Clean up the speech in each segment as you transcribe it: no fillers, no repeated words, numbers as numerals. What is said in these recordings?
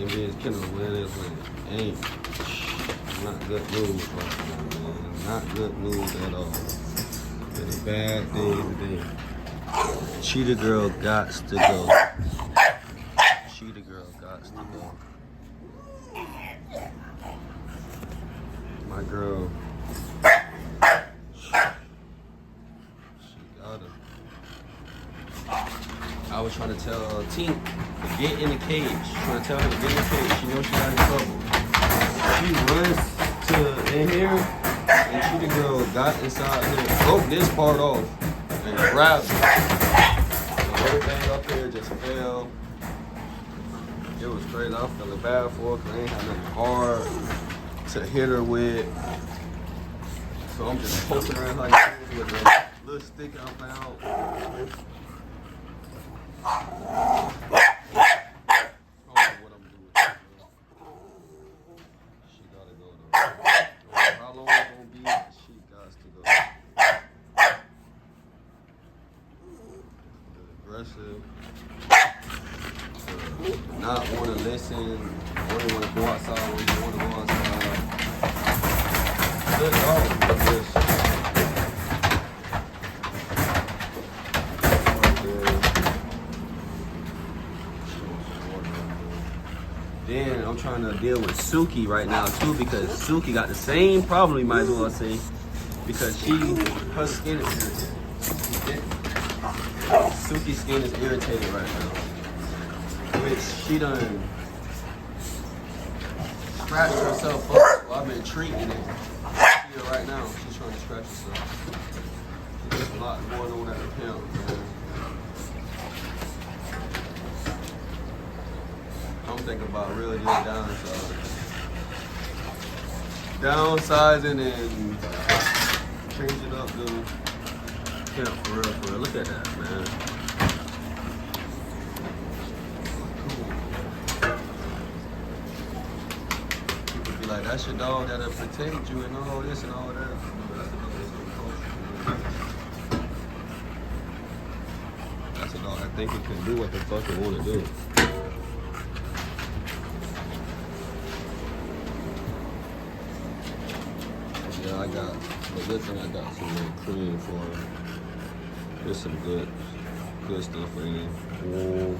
NBA Kendall, where it is, ain't not good news right now, man. Not good news at all. Been a bad day today. Cheetah girl gots to go. Cheetah girl gots to go. My girl. She got her. I was trying to tell Tink to get in the cage. Trying to tell her to get in the cage. She knows she got in trouble. She runs to in here, and Cheetah girl got inside here, broke this part off, and grabbed it. And everything up there just fell. It was crazy. I was feeling bad for her because I ain't had nothing hard to hit her with. So I'm just poking her in her nose with a little stick I found. I don't know what I'm doing. She gotta go though. How long it's gonna be? She got to go. Aggressive. Not want to listen. Only want to go outside when you want to go outside. Good dog. Just Then I'm trying to deal with Suki right now too, because Suki got the same problem, you might as well say, because her skin is irritated. Suki's skin is irritated right now, which she done scratched herself up. Well, I've been treating it. See her right now, she's trying to scratch herself. There's a lot going on at the camp, man. I'm thinking about really just downsizing and changing up the camp for real, for real. Look at that, man. Cool. People be like, that's your dog that'll protect you and all this and all that. That's a dog I think it can do what the fuck it want to do. Yeah, the good thing I got some little cream for her. There's some good stuff in it. Wool,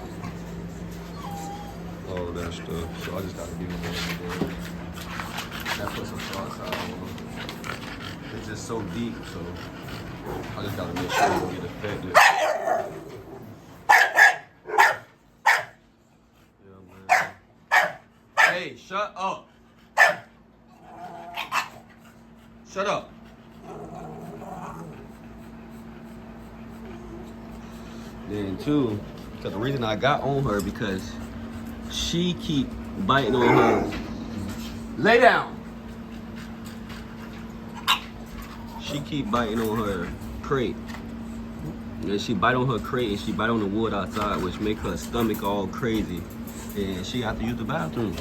all of that stuff. So I just gotta be with it. I put some sauce out on it. It's just so deep, so I just gotta make sure it don't get affected. Yeah, man. Hey, shut up. Shut up. Then too, because the reason I got on her because she keep biting on her. Lay down. She keep biting on her crate. And she bite on her crate and she bite on the wood outside, which make her stomach all crazy. And she have to use the bathroom.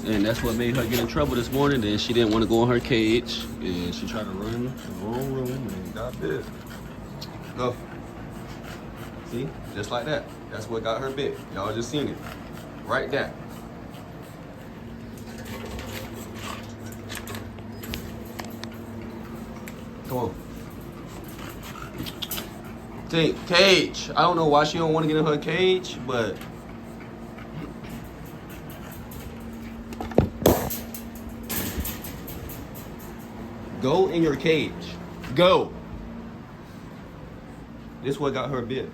And that's what made her get in trouble this morning. Then she didn't want to go in her cage. And she tried to run in the wrong room and got bit. Go. See? Just like that. That's what got her bit. Y'all just seen it. Right there. Come on. Take cage. I don't know why she don't want to get in her cage, but go in your cage. Go. This what got her bit.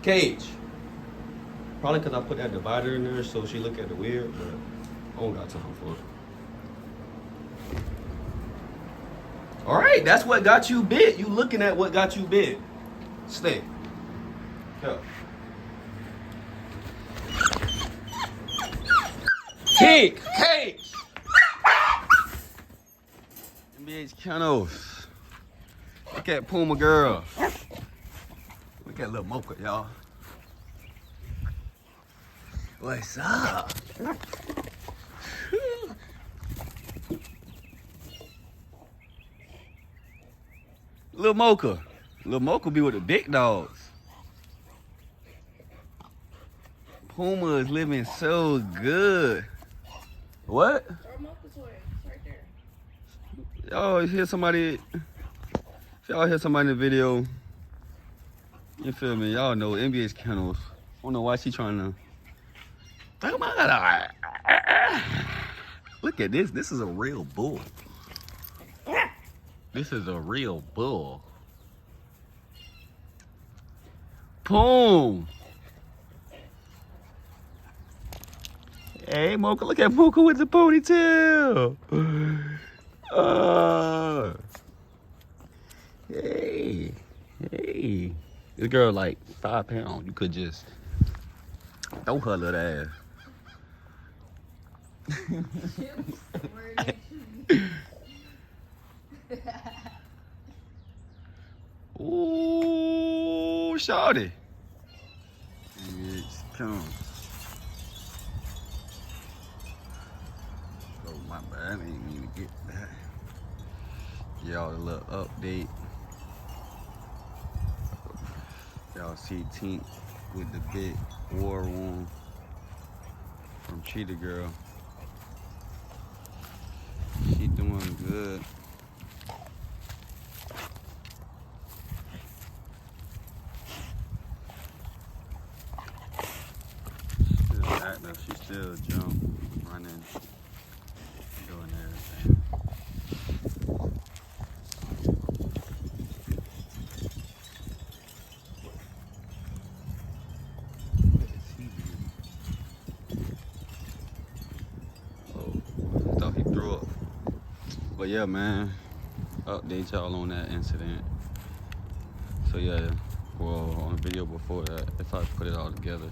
Cage. Probably because I put that divider in there so she look at the weird, but I don't got time for it. All right, that's what got you bit. You looking at what got you bit. Stay. Go. Tick. Cage. Bitch, Kenos. Look at Puma girl. Look at little Mocha, y'all. What's up? Little Mocha. Little Mocha be with the big dogs. Puma is living so good. What? Throw him up this way. It's right there. Y'all hear somebody? If y'all hear somebody in the video, you feel me? Y'all know NBA's kennels. I don't know why she trying to. Oh my God. Look at this. This is a real bull. This is a real bull. Boom. Hey, Mocha. Look at Mocha with the ponytail. Hey. Hey. This girl like 5 pounds. You could just throw her little ass. Ooh, shawty. It's come. Oh, my bad. I didn't mean to get that. Y'all a little update. Y'all see Tink with the big war wound from Cheetah Girl. She doing good. Still active. She still jump, running, doing everything. What is he doing? Oh, I thought he threw up. But yeah, man, update y'all on that incident. So yeah, well, on the video before that, if I put it all together,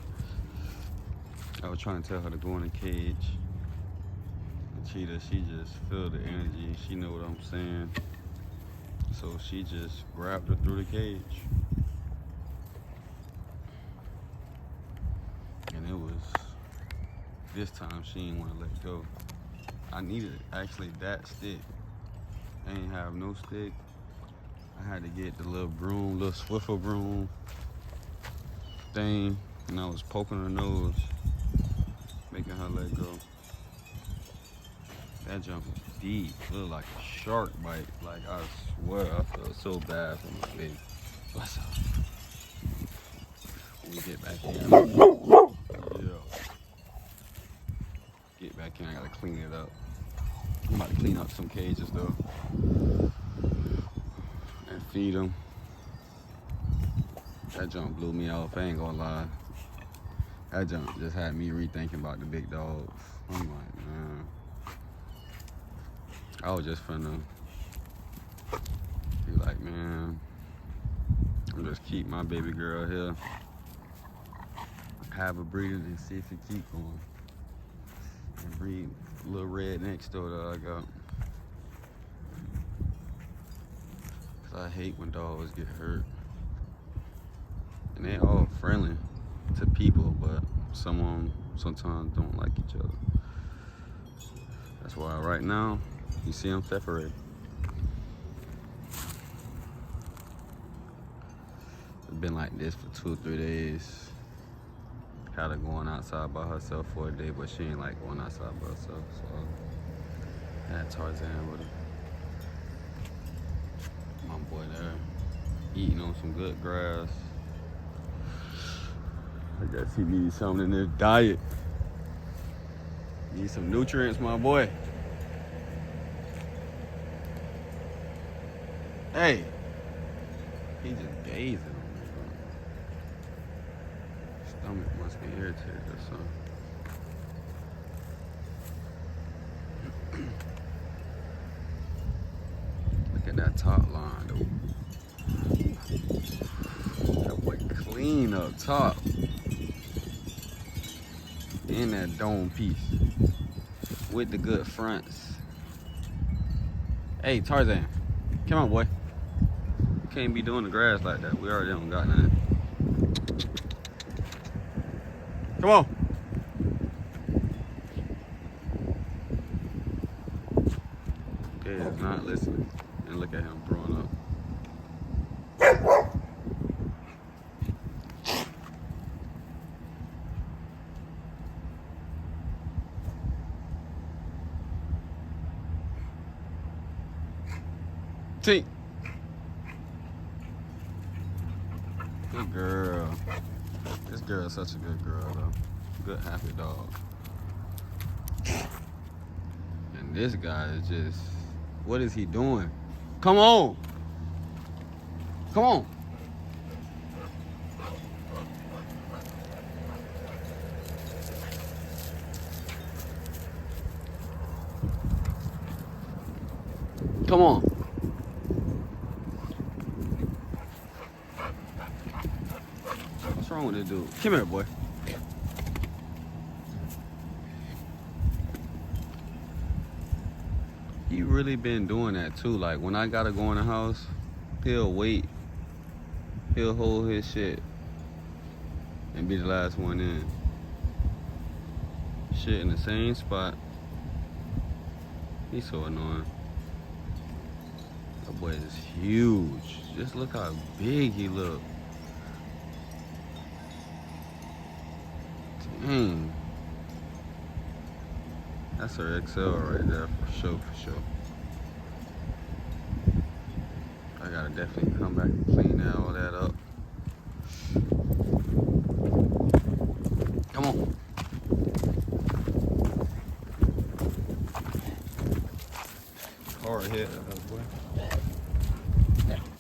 I was trying to tell her to go in the cage. And Cheetah, she just feel the energy. She know what I'm saying. So she just grabbed her through the cage. And it was, this time she didn't want to let go. I needed actually that stick. I ain't have no stick. I had to get the little broom, little Swiffer broom thing, and I was poking her nose, making her let go. That jump was deep. It looked like a shark bite. Like, I swear, I felt so bad for my baby. What's up? When we get back in, get back in, I gotta clean it up. I'm about to clean up some cages though and feed them. That jump blew me off, I ain't gonna lie. That jump just had me rethinking about the big dogs. I'm like, man, I was just finna be like, man, I'm just keep my baby girl here, have her breeding and see if it keep going. And breed little red next door that I got. Cause I hate when dogs get hurt. And they all friendly to people, but some sometimes don't like each other. That's why right now, you see them separated. It's been like this for 2 or 3 days. Had her going outside by herself for a day, but she ain't like going outside by herself, so I had Tarzan with her. My boy there, eating on some good grass. I guess he needs something in his diet. Need some nutrients, my boy. Hey, he just gazing on me. Stomach must be irritated or something. Look at that top line, though. That boy clean up top. And that dome piece with the good fronts. Hey, Tarzan, come on, boy. Can't be doing the grass like that. We already don't got nothing. Come on. Okay, he's not listening. And look at him throwing up. Tink. Good girl. This girl is such a good girl, though. Good, happy dog. And this guy is just, what is he doing? Come on. Come on. Come on. What's wrong with this dude? Come here, boy. He really been doing that too. Like when I gotta go in the house, he'll wait. He'll hold his shit and be the last one in. Shit in the same spot. He's so annoying. That boy is huge. Just look how big he look. Dang. That's her XL right there for sure, for sure. I gotta definitely come back and clean all that up. Come on. Hard hit, boy.